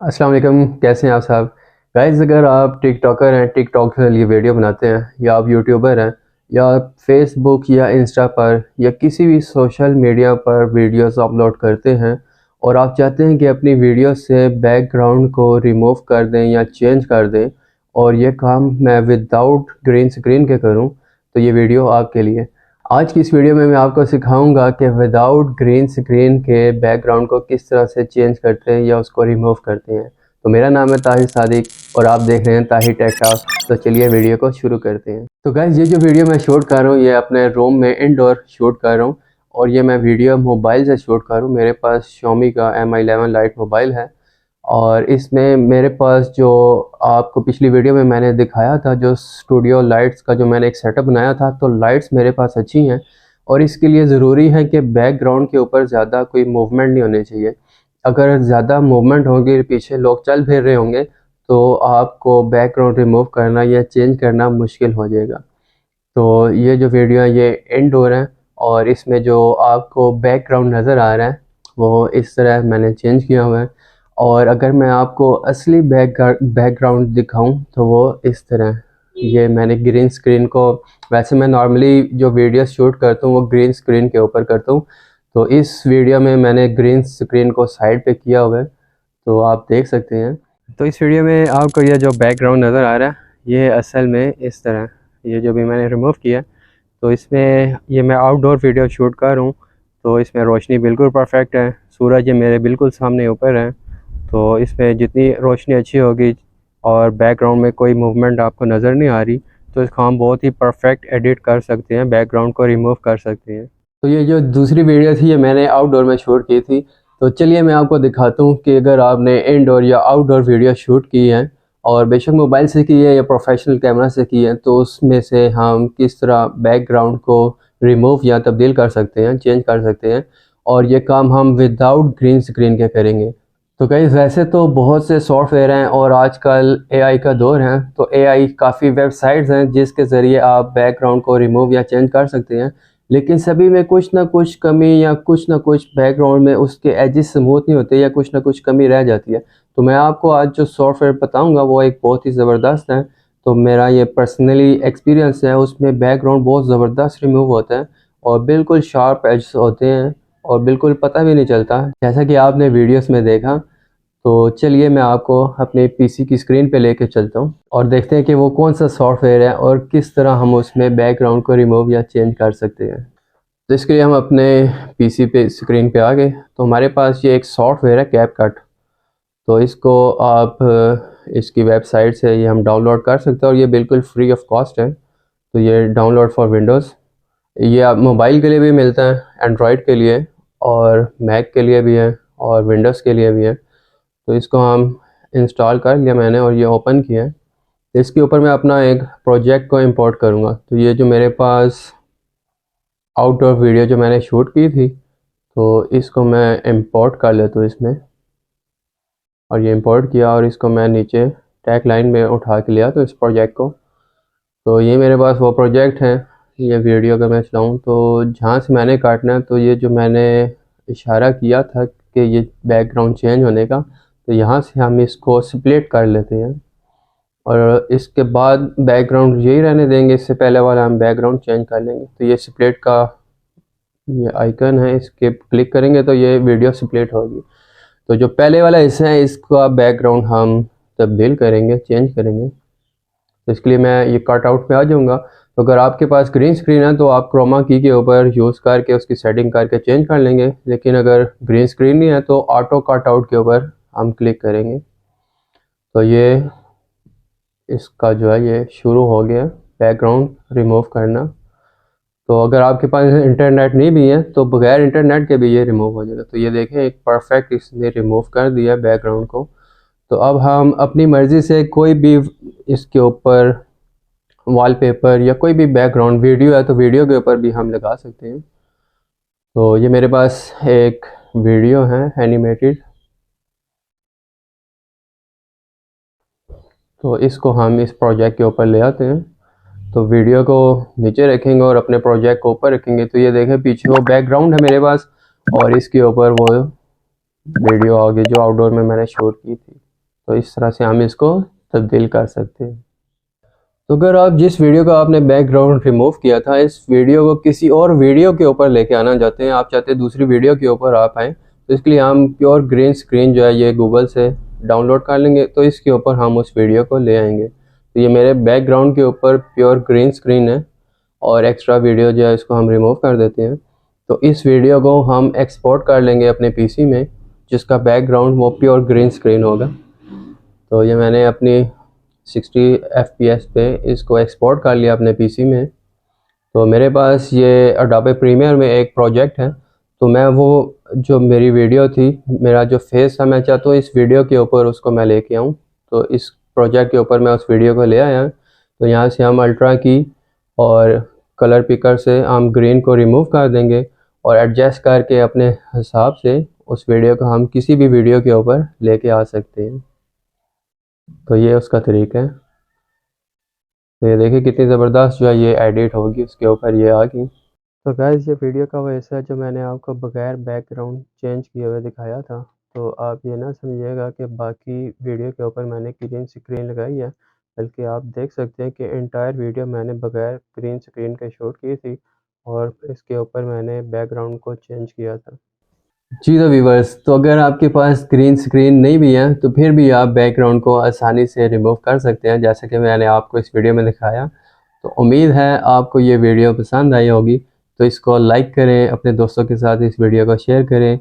अस्सलाम वालेकुम, कैसे हैं आप साहब। गाइस, अगर आप टिकटॉकर हैं, टिकटॉक के लिए वीडियो बनाते हैं, या आप यूट्यूबर हैं, या फेसबुक या इंस्टा पर या किसी भी सोशल मीडिया पर वीडियोस अपलोड करते हैं और आप चाहते हैं कि अपनी वीडियो से बैकग्राउंड को रिमूव कर दें या चेंज कर दें और ये काम मैं विदाउट ग्रीन स्क्रीन के करूं, तो ये वीडियो आपके लिए। आज की इस वीडियो में मैं आपको सिखाऊंगा कि विदाउट ग्रीन स्क्रीन के बैकग्राउंड को किस तरह से चेंज करते हैं या उसको रिमूव करते हैं। तो मेरा नाम है ताहिर सादिक और आप देख रहे हैं ताहिर टेक टॉक। तो चलिए वीडियो को शुरू करते हैं। तो गाइस, ये जो वीडियो मैं शूट कर रहा हूँ ये अपने रूम में इंडोर शूट कर रहा हूँ और ये मैं वीडियो मोबाइल से शूट कर रहा हूँ। मेरे पास Xiaomi का Mi11 लाइट मोबाइल है और इसमें मेरे पास जो आपको पिछली वीडियो में मैंने दिखाया था, जो स्टूडियो लाइट्स का जो मैंने एक सेटअप बनाया था, तो लाइट्स मेरे पास अच्छी हैं और इसके लिए ज़रूरी है कि बैकग्राउंड के ऊपर ज़्यादा कोई मूवमेंट नहीं होनी चाहिए। अगर ज़्यादा मूवमेंट होगी, पीछे लोग चल फिर रहे होंगे, तो आपको बैकग्राउंड रिमूव करना या चेंज करना मुश्किल हो जाएगा। तो ये जो वीडियो है ये इंडोर है और इसमें जो आपको बैकग्राउंड नज़र आ रहा है वो इस तरह मैंने चेंज किया हुआ है। और अगर मैं आपको असली बैकग्राउंड दिखाऊं तो वो इस तरह, ये मैंने ग्रीन स्क्रीन को, वैसे मैं नॉर्मली जो वीडियो शूट करता हूँ वो ग्रीन स्क्रीन के ऊपर करता हूँ, तो इस वीडियो में मैंने ग्रीन स्क्रीन को साइड पे किया हुआ है, तो आप देख सकते हैं। तो इस वीडियो में आपको ये जो बैकग्राउंड नज़र आ रहा है ये असल में इस तरह, ये जो भी मैंने रिमूव किया, तो इसमें ये मैं आउटडोर वीडियो शूट कर रहा हूँ, तो इसमें रोशनी बिल्कुल परफेक्ट है, सूरज ये मेरे बिल्कुल सामने ऊपर है, तो इसमें जितनी रोशनी अच्छी होगी और बैकग्राउंड में कोई मूवमेंट आपको नज़र नहीं आ रही, तो इसको हम बहुत ही परफेक्ट एडिट कर सकते हैं, बैकग्राउंड को रिमूव कर सकते हैं। तो ये जो दूसरी वीडियो थी ये मैंने आउटडोर में शूट की थी। तो चलिए मैं आपको दिखाता हूँ कि अगर आपने इनडोर या आउटडोर वीडियो शूट की है और बेशक मोबाइल से की है या प्रोफेशनल कैमरा से की है, तो उसमें से हम किस तरह बैकग्राउंड को रिमूव या तब्दील कर सकते हैं, चेंज कर सकते हैं, और ये काम हम विदाउट ग्रीन स्क्रीन के करेंगे। तो गाइस, वैसे तो बहुत से सॉफ्टवेयर हैं और आजकल एआई का दौर है, तो एआई काफ़ी वेबसाइट्स हैं जिसके ज़रिए आप बैकग्राउंड को रिमूव या चेंज कर सकते हैं, लेकिन सभी में कुछ ना कुछ कमी या कुछ ना कुछ बैकग्राउंड में उसके एजेस स्मूथ नहीं होते या कुछ ना कुछ कमी रह जाती है। तो मैं आपको आज जो सॉफ्टवेयर बताऊंगा वो एक बहुत ही ज़बरदस्त है। तो मेरा ये पर्सनली एक्सपीरियंस है, उसमें बैकग्राउंड बहुत ज़बरदस्त रिमूव होता है और बिल्कुल शार्प एजेस होते हैं और बिल्कुल पता भी नहीं चलता, जैसा कि आपने वीडियोस में देखा। तो चलिए मैं आपको अपने पीसी की स्क्रीन पे लेके चलता हूँ और देखते हैं कि वो कौन सा सॉफ्टवेयर है और किस तरह हम उसमें बैकग्राउंड को रिमूव या चेंज कर सकते हैं। तो इसके लिए हम अपने पीसी पे स्क्रीन पे आ गए, तो हमारे पास ये एक सॉफ्टवेयर है कैपकट। तो इसको आप इसकी वेबसाइट से ये हम डाउनलोड कर सकते हैं और ये बिल्कुल फ्री ऑफ कॉस्ट है। तो ये डाउनलोड फॉर विंडोज़, ये आप मोबाइल के लिए भी मिलता है, एंड्रॉयड के लिए और मैक के लिए भी है और विंडोज़ के लिए भी है। तो इसको हम इंस्टॉल कर लिया मैंने और ये ओपन किया है। इसके ऊपर मैं अपना एक प्रोजेक्ट को इंपोर्ट करूँगा। तो ये जो मेरे पास आउटडोर वीडियो जो मैंने शूट की थी, तो इसको मैं इंपोर्ट कर लेता हूँ इसमें, और ये इंपोर्ट किया और इसको मैं नीचे टैग लाइन में उठा के लिया तो इस प्रोजेक्ट को। तो ये मेरे पास वो प्रोजेक्ट है। ये वीडियो अगर मैं चलाऊँ तो जहाँ से मैंने काटना है, तो ये जो मैंने इशारा किया था कि ये बैकग्राउंड चेंज होने का, तो यहाँ से हम इसको स्प्लिट कर लेते हैं और इसके बाद बैकग्राउंड यही रहने देंगे, इससे पहले वाला हम बैकग्राउंड चेंज कर लेंगे। तो ये स्प्लिट का ये आइकन है, इसके क्लिक करेंगे तो ये वीडियो स्प्लिट होगी। तो जो पहले वाला हिस्सा है इसका बैकग्राउंड हम तब्दील करेंगे, चेंज करेंगे। तो इसके लिए मैं ये कट आउट पे आ जाऊँगा। तो अगर आपके पास ग्रीन स्क्रीन है तो आप क्रोमा की के ऊपर यूज़ करके उसकी सेटिंग करके चेंज कर लेंगे, लेकिन अगर ग्रीन स्क्रीन नहीं है तो ऑटो कट आउट के ऊपर हम क्लिक करेंगे। तो ये इसका जो है ये शुरू हो गया बैकग्राउंड रिमूव करना। तो अगर आपके पास इंटरनेट नहीं भी है तो बगैर इंटरनेट के भी ये रिमूव हो जाएगा। तो ये देखें, एक परफेक्ट इसने रिमूव कर दिया बैकग्राउंड को। तो अब हम अपनी मर्ज़ी से कोई भी इसके ऊपर वॉलपेपर या कोई भी बैकग्राउंड, वीडियो है तो वीडियो के ऊपर भी हम लगा सकते हैं। तो ये मेरे पास एक वीडियो है एनिमेटेड, तो इसको हम इस प्रोजेक्ट के ऊपर ले आते हैं। तो वीडियो को नीचे रखेंगे और अपने प्रोजेक्ट को ऊपर रखेंगे। तो ये देखें, पीछे वो बैकग्राउंड है मेरे पास और इसके ऊपर वो वीडियो आ गई जो आउटडोर में मैंने शूट की थी। तो इस तरह से हम इसको तब्दील कर सकते हैं। तो अगर आप जिस वीडियो का आपने बैकग्राउंड रिमूव किया था, इस वीडियो को किसी और वीडियो के ऊपर लेके आना चाहते हैं, आप चाहते हैं दूसरी वीडियो के ऊपर आप आएँ, तो इसके लिए हम प्योर ग्रीन स्क्रीन जो है ये गूगल से डाउनलोड कर लेंगे, तो इसके ऊपर हम उस वीडियो को ले आएंगे। तो ये मेरे बैकग्राउंड के ऊपर प्योर ग्रीन स्क्रीन है और एक्स्ट्रा वीडियो जो है इसको हम रिमूव कर देते हैं। तो इस वीडियो को हम एक्सपोर्ट कर लेंगे अपने पीसी में, जिसका बैकग्राउंड वो प्योर ग्रीन स्क्रीन होगा। तो ये मैंने अपनी 60 FPS पे इसको एक्सपोर्ट कर लिया अपने पीसी में। तो मेरे पास ये अडोबे प्रीमियर में एक प्रोजेक्ट है, तो मैं वो जो मेरी वीडियो थी, मेरा जो फेस था, मैं चाहता हूँ इस वीडियो के ऊपर उसको मैं लेके आऊँ। तो इस प्रोजेक्ट के ऊपर मैं उस वीडियो को ले आया। तो यहाँ से हम अल्ट्रा की और कलर पिकर से हम ग्रीन को रिमूव कर देंगे और एडजस्ट करके अपने हिसाब से उस वीडियो को हम किसी भी वीडियो के ऊपर लेके आ सकते हैं। तो ये उसका तरीका है। तो ये देखिए कितनी ज़बरदस्त जो है ये एडिट होगी, उसके ऊपर ये आ गई। तो गाइस ये वीडियो का वो हिस्सा है जो मैंने आपको बगैर बैकग्राउंड चेंज किए हुए दिखाया था। तो आप ये ना समझिएगा कि बाकी वीडियो के ऊपर मैंने ग्रीन स्क्रीन लगाई है, बल्कि आप देख सकते हैं कि एंटायर वीडियो मैंने बगैर ग्रीन स्क्रीन के शूट की थी और इसके ऊपर मैंने बैकग्राउंड को चेंज किया था। जी तो व्यूवर्स, तो अगर आपके पास ग्रीन स्क्रीन नहीं भी है तो फिर भी आप बैकग्राउंड को आसानी से रिमूव कर सकते हैं, जैसे कि मैंने आपको इस वीडियो में दिखाया। तो उम्मीद है आपको ये वीडियो पसंद आई होगी। तो इसको लाइक करें, अपने दोस्तों के साथ इस वीडियो को शेयर करें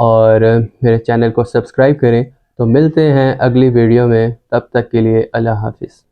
और मेरे चैनल को सब्सक्राइब करें। तो मिलते हैं अगली वीडियो में, तब तक के लिए अल्लाह हाफिज़।